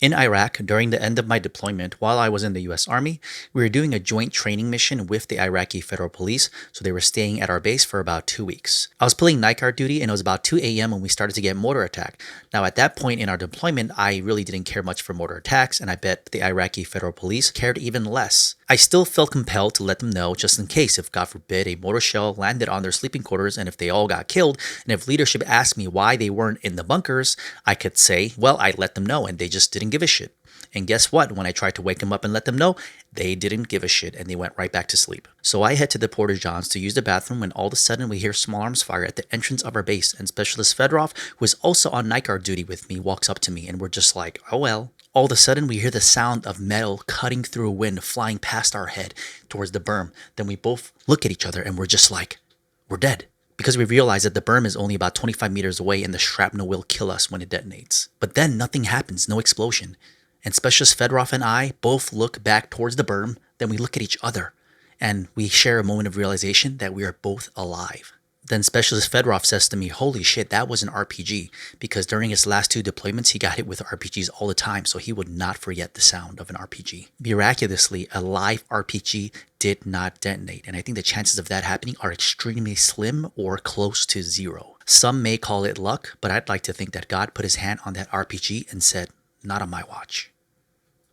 In Iraq, during the end of my deployment, while I was in the US Army, we were doing a joint training mission with the Iraqi Federal Police, so they were staying at our base for about 2 weeks. I was pulling night guard duty and it was about 2 a.m. when we started to get mortar attack. Now, at that point in our deployment, I really didn't care much for mortar attacks, and I bet the Iraqi Federal Police cared even less. I still felt compelled to let them know just in case if, God forbid, a mortar shell landed on their sleeping quarters and if they all got killed, and if leadership asked me why they weren't in the bunkers, I could say, well, I let them know and they just didn't give a shit. And guess what? When I tried to wake them up and let them know, they didn't give a shit and they went right back to sleep. So I head to the Porta Johns to use the bathroom when all of a sudden we hear small arms fire at the entrance of our base, and Specialist Fedorov, who is also on night guard duty with me, walks up to me and we're just like, oh well. All of a sudden we hear the sound of metal cutting through a wind flying past our head towards the berm. Then we both look at each other and we're just like, we're dead. Because we realize that the berm is only about 25 meters away and the shrapnel will kill us when it detonates. But then nothing happens, no explosion. And Specialist Fedorov and I both look back towards the berm, then we look at each other, and we share a moment of realization that we are both alive. Then Specialist Fedorov says to me, holy shit, that was an RPG, because during his last two deployments, he got hit with RPGs all the time, so he would not forget the sound of an RPG. Miraculously, a live RPG did not detonate, and I think the chances of that happening are extremely slim or close to zero. Some may call it luck, but I'd like to think that God put his hand on that RPG and said, not on my watch.